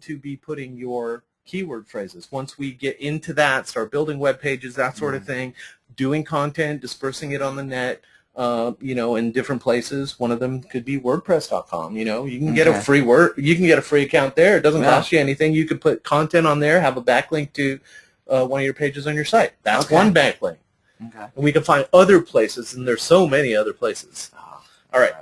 to be putting your keyword phrases. Once we get into that, start building web pages, that sort of thing, doing content, dispersing it on the net, you know, in different places. One of them could be WordPress.com. You know, you can get a free free account there. It doesn't cost you anything. You could put content on there, have a backlink to one of your pages on your site. That's one backlink. Okay. And we can find other places, and there's so many other places. Oh, all right.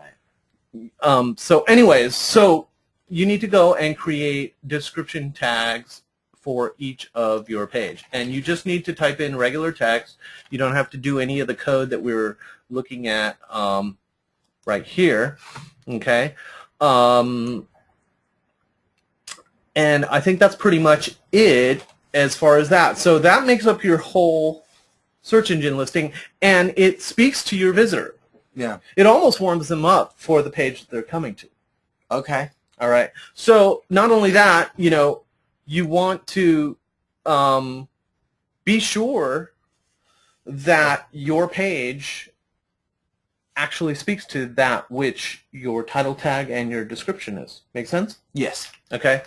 So anyways, so you need to go and create description tags for each of your page. And you just need to type in regular text. You don't have to do any of the code that we were looking at right here. Okay. And I think that's pretty much it as far as that. So that makes up your whole search engine listing, and it speaks to your visitor. Yeah. It almost warms them up for the page that they're coming to. Okay. All right. So not only that, you know, you want to be sure that your page actually speaks to that which your title tag and your description is. Make sense? Yes. Okay.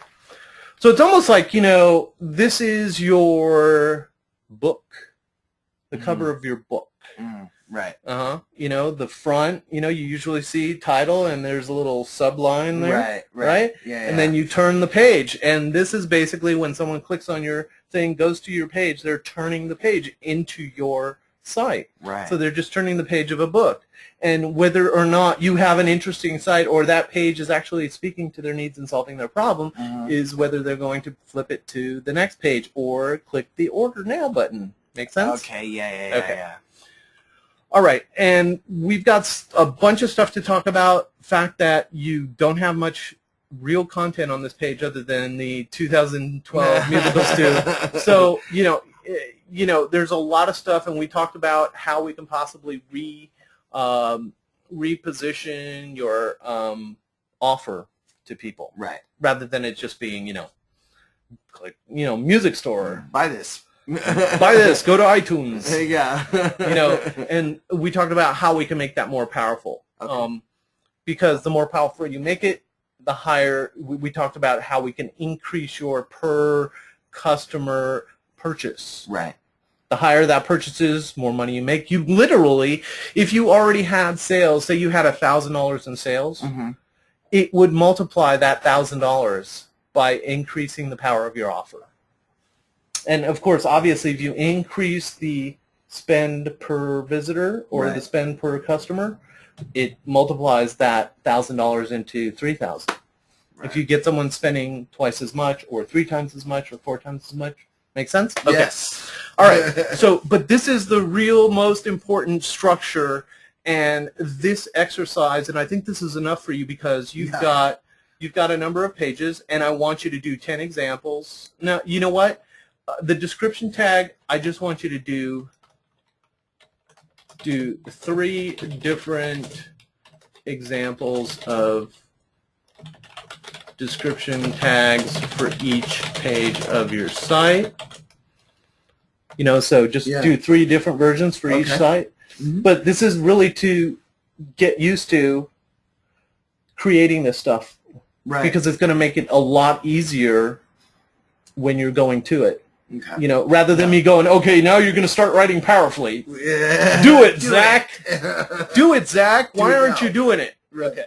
So it's almost like, you know, this is your book, the cover of your book. Right. You know, the front, you know, you usually see title and there's a little subline there. Right? Yeah. And then you turn the page. And this is basically when someone clicks on your thing, goes to your page, they're turning the page into your site. Right. So they're just turning the page of a book. And whether or not you have an interesting site or that page is actually speaking to their needs and solving their problem is whether they're going to flip it to the next page or click the Order Now button. Make sense? Okay, yeah. All right, and we've got a bunch of stuff to talk about. The fact that you don't have much real content on this page other than the 2012 musical stew. So, you know, there's a lot of stuff, and we talked about how we can possibly reposition your offer to people. Right. Rather than it just being, you know, click, you know, music store. Buy this. Buy this. Go to iTunes. Yeah. You know, and we talked about how we can make that more powerful. Okay. Because the more powerful you make it, the higher. We talked about how we can increase your per customer purchase. Right. The higher that purchase is, more money you make. You literally, if you already had sales, say you had $1,000 in sales, it would multiply that $1,000 by increasing the power of your offer. And of course, obviously, if you increase the spend per visitor or the spend per customer, it multiplies that $1,000 into $3,000. If you get someone spending twice as much or 3 times as much or 4 times as much, make sense? Okay. Yes. All right. So, but this is the real most important structure, and this exercise, and I think this is enough for you because you've got a number of pages, and I want you to do 10 examples. Now, you know what? The description tag, I just want you to do 3 different examples of description tags for each page of your site. You know, so just do 3 different versions for each site. But this is really to get used to creating this stuff. Right. Because it's going to make it a lot easier when you're going to it. Okay. You know, rather than me going, okay, now you're going to start writing powerfully. Yeah. Do it, Zach. Do it, Zach. Why aren't you doing it? Right. Okay.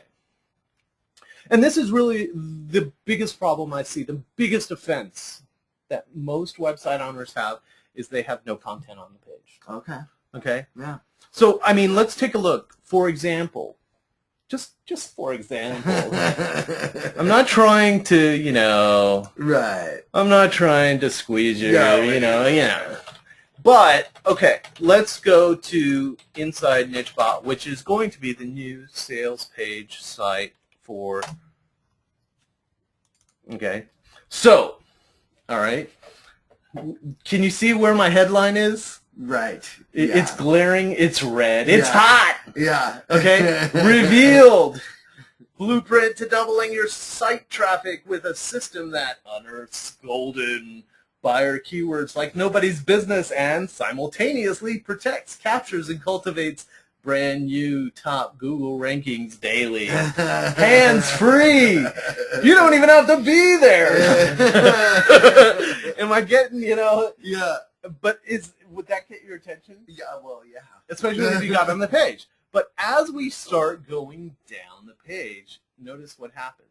And this is really the biggest problem I see, the biggest offense that most website owners have is they have no content on the page. Okay. Okay? Yeah. So, I mean, let's take a look. For example, just for example, I'm not trying to, you know, I'm not trying to squeeze you, you know. But, okay, let's go to Inside Nichebot, which is going to be the new sales page site for, okay. So, all right, can you see where my headline is? Right. It's glaring. It's red. It's hot. Yeah. Okay. Revealed. Blueprint to doubling your site traffic with a system that unearths golden buyer keywords like nobody's business and simultaneously protects, captures, and cultivates brand new top Google rankings daily. Hands free. You don't even have to be there. Am I getting, Yeah. But would that get your attention? Yeah, well, yeah. Especially if you got on the page. But as we start going down the page, notice what happens.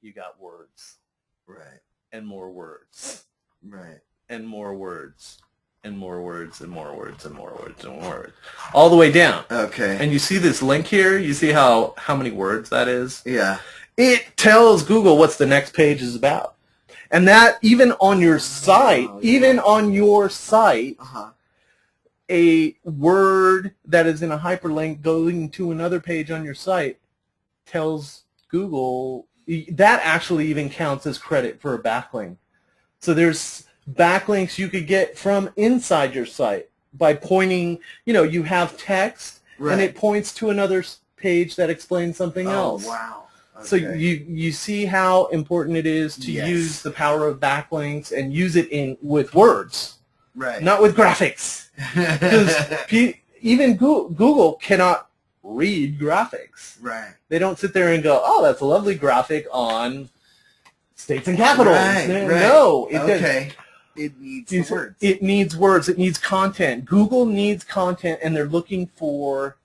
You got words. Right. And more words. Right. And more words. And more words, and more words, and more words, and more words. All the way down. Okay. And you see this link here? You see how many words that is? Yeah. It tells Google what's the next page is about. And that, even on your site, a word that is in a hyperlink going to another page on your site tells Google, that actually even counts as credit for a backlink. So there's backlinks you could get from inside your site by pointing, you have text, and it points to another page that explains something else. Oh, wow. Okay. So you see how important it is to use the power of backlinks and use it with words, right? Not with graphics, because even Google cannot read graphics. Right. They don't sit there and go, "Oh, that's a lovely graphic on states and capitals." Right. No, it doesn't. It needs words. It needs words. It needs content. Google needs content, and they're looking for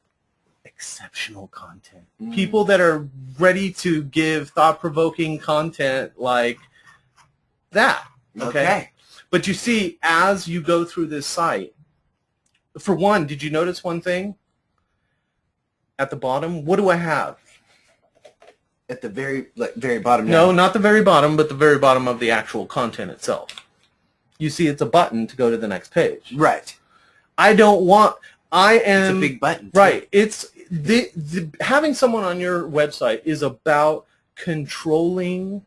exceptional content. People that are ready to give thought-provoking content like that. Okay? But you see, as you go through this site, for one, did you notice one thing? At the bottom, what do I have? At the very bottom? No, not the very bottom, but the very bottom of the actual content itself. You see it's a button to go to the next page. Right. It's a big button. Right. It's having someone on your website is about controlling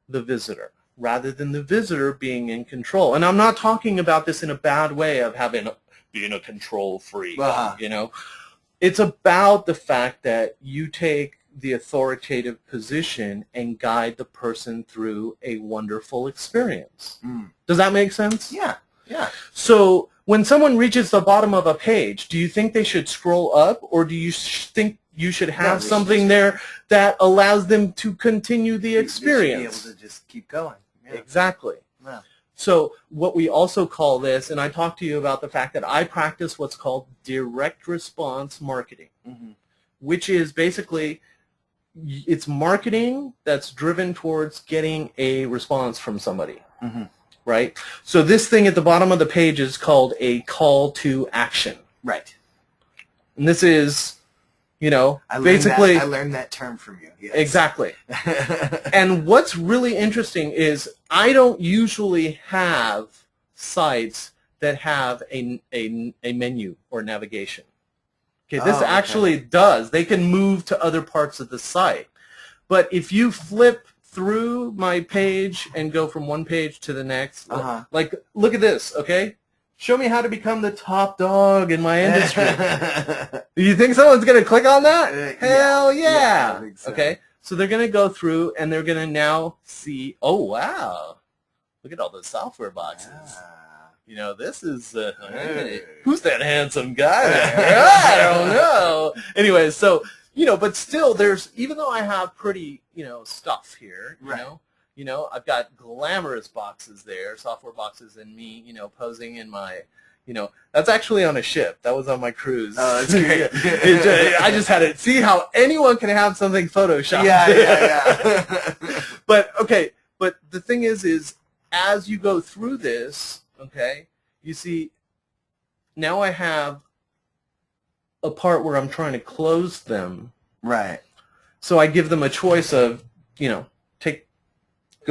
the visitor rather than the visitor being in control. And I'm not talking about this in a bad way of being a control freak. It's about the fact that you take the authoritative position and guide the person through a wonderful experience. Does that make sense? Yeah. Yeah. So when someone reaches the bottom of a page, do you think they should scroll up, or do you think you should have something there that allows them to continue the experience? They should be able to just keep going. Yeah. Exactly. Yeah. So what we also call this, and I talked to you about the fact that I practice what's called direct response marketing, which is basically it's marketing that's driven towards getting a response from somebody. Right? So this thing at the bottom of the page is called a call to action. Right. And this is, basically... I learned that term from you. Yes. Exactly. And what's really interesting is I don't usually have sites that have a menu or navigation. Okay, this actually does. They can move to other parts of the site. But if you flip through my page and go from one page to the next, like, look at this, okay? Show me how to become the top dog in my industry. Do you think someone's going to click on that? Hell yeah. I think so. Okay, so they're going to go through and they're going to now see, oh, wow, look at all those software boxes. This is, hey, who's that handsome guy there? I don't know. Anyway, so, but still there's, even though I have pretty, stuff here, I've got glamorous boxes there, software boxes, and me, posing in my, that's actually on a ship. That was on my cruise. Oh, that's great. I just had it. See how anyone can have something photoshopped. Yeah. But the thing is as you go through this, okay, you see, now I have a part where I'm trying to close them. Right. So I give them a choice of, go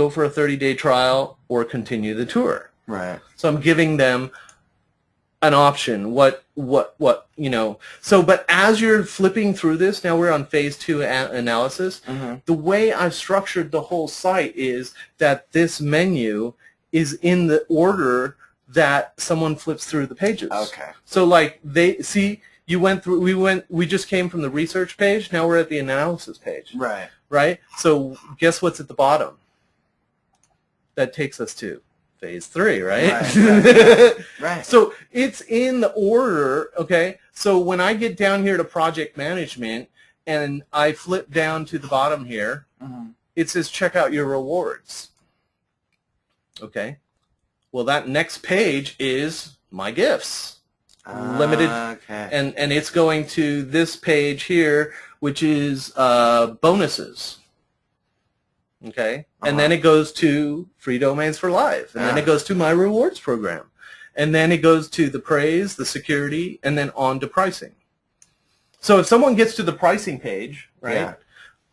for a 30-day trial or continue the tour. Right. So I'm giving them an option. So, but as you're flipping through this, now we're on phase 2 analysis. The way I've structured the whole site is that this menu is in the order that someone flips through the pages. Okay. So like we just came from the research page, now we're at the analysis page. Right. Right? So guess what's at the bottom? That takes us to phase 3, right? Right. So it's in the order, okay? So when I get down here to project management and I flip down to the bottom here, it says check out your rewards. Okay. Well, that next page is my gifts. Limited. Okay. And it's going to this page here, which is bonuses. Okay. And then it goes to free domains for life. And then it goes to my rewards program. And then it goes to the praise, the security, and then on to pricing. So if someone gets to the pricing page, right, yeah.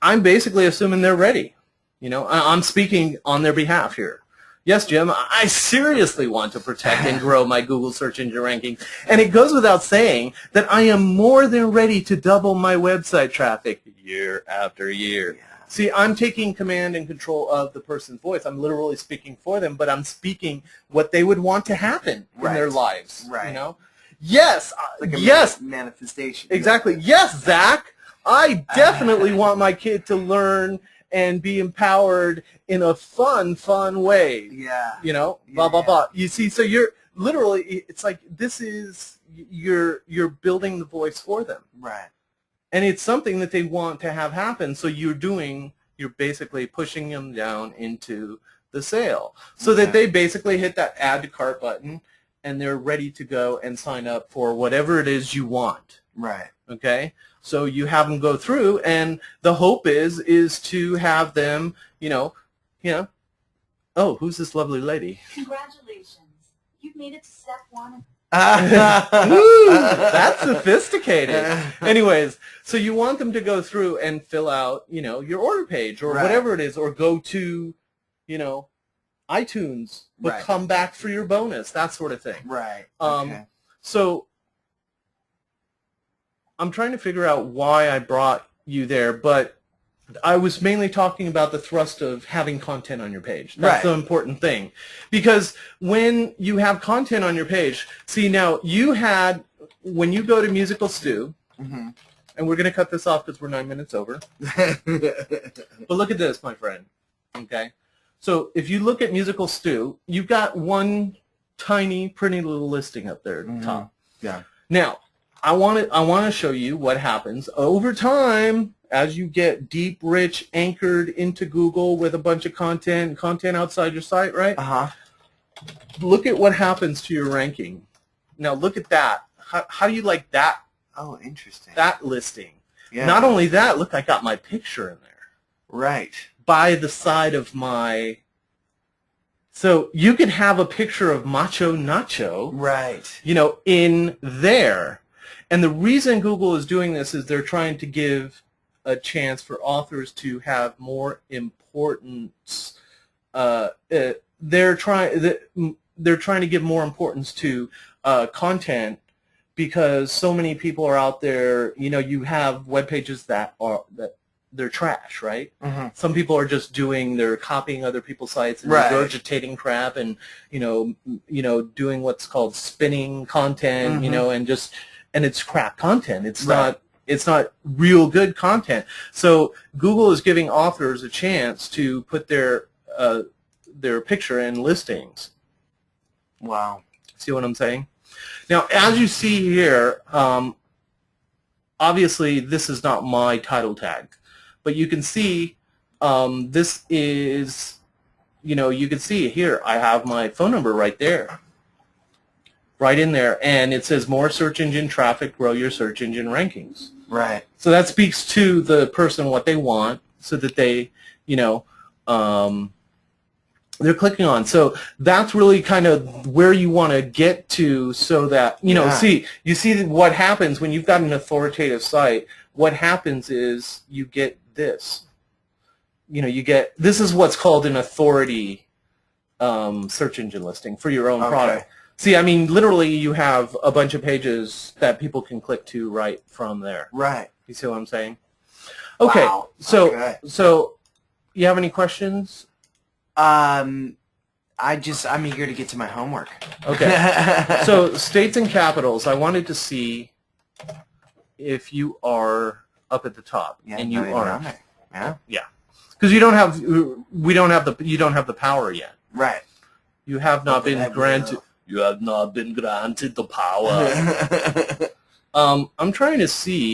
I'm basically assuming they're ready. You know, I'm speaking on their behalf here. Yes, Jim, I seriously want to protect and grow my Google search engine ranking. And it goes without saying that I am more than ready to double my website traffic year after year. Yeah. See, I'm taking command and control of the person's voice. I'm literally speaking for them, but I'm speaking what they would want to happen in their lives. Right. You know? Yes. Like a yes. Manifestation. Exactly. Yes, Zach. I definitely want my kid to learn and be empowered in a fun way. Yeah. You know? Blah, blah, blah. You see, so you're literally, it's like this is, you're building the voice for them. Right. And it's something that they want to have happen, so you're basically pushing them down into the sale. So that they basically hit that add to cart button, and they're ready to go and sign up for whatever it is you want. Right. Okay? So you have them go through, and the hope is to have them, you know, oh, who's this lovely lady? Congratulations. You've made it to step 1. Ooh, that's sophisticated. Anyways, so you want them to go through and fill out, you know, your order page or whatever it is, or go to, you know, iTunes, but come back for your bonus, that sort of thing. Right. So I'm trying to figure out why I brought you there, but I was mainly talking about the thrust of having content on your page. That's the important thing. Because when you have content on your page, see now you had, when you go to Musical Stew, and we're going to cut this off because we're 9 minutes over. But look at this, my friend. Okay? So if you look at Musical Stew, you've got one tiny, pretty little listing up there at the top. Yeah. Now, I want to show you what happens over time as you get deep, rich, anchored into Google with a bunch of content outside your site, right? Look at what happens to your ranking. Now look at that. How do you like that? Oh, interesting. That listing. Yeah. Not only that, look, I got my picture in there. Right. By the side of my... So you can have a picture of Macho Nacho, right, you know, in there. And the reason Google is doing this is they're trying to give a chance for authors to have more importance. They're trying to give more importance to content because so many people are out there. You know, you have web pages that they're trash, right? Some people are just they're copying other people's sites and regurgitating crap, and you know, doing what's called spinning content, you know, and it's crap content. It's not real good content. So Google is giving authors a chance to put their picture in listings. Wow. See what I'm saying? Now, as you see here, obviously this is not my title tag, but you can see this is, you know, you can see here I have my phone number right there. Right in there, and it says more search engine traffic, grow your search engine rankings. Right. So that speaks to the person what they want, so that they, you know, they're clicking on. So that's really kind of where you want to get to, so that, you know, you see what happens when you've got an authoritative site. What happens is you get this. You know, this is what's called an authority search engine listing for your own product. See, I mean, literally, you have a bunch of pages that people can click to right from there. Right. You see what I'm saying? Okay. Wow. So, you have any questions? I'm eager to get to my homework. Okay. So, states and capitals. I wanted to see if you are up at the top, and you are. Yeah. Yeah. Because you don't have the power yet. Right. You have not been granted. You have not been granted the power. I'm trying to see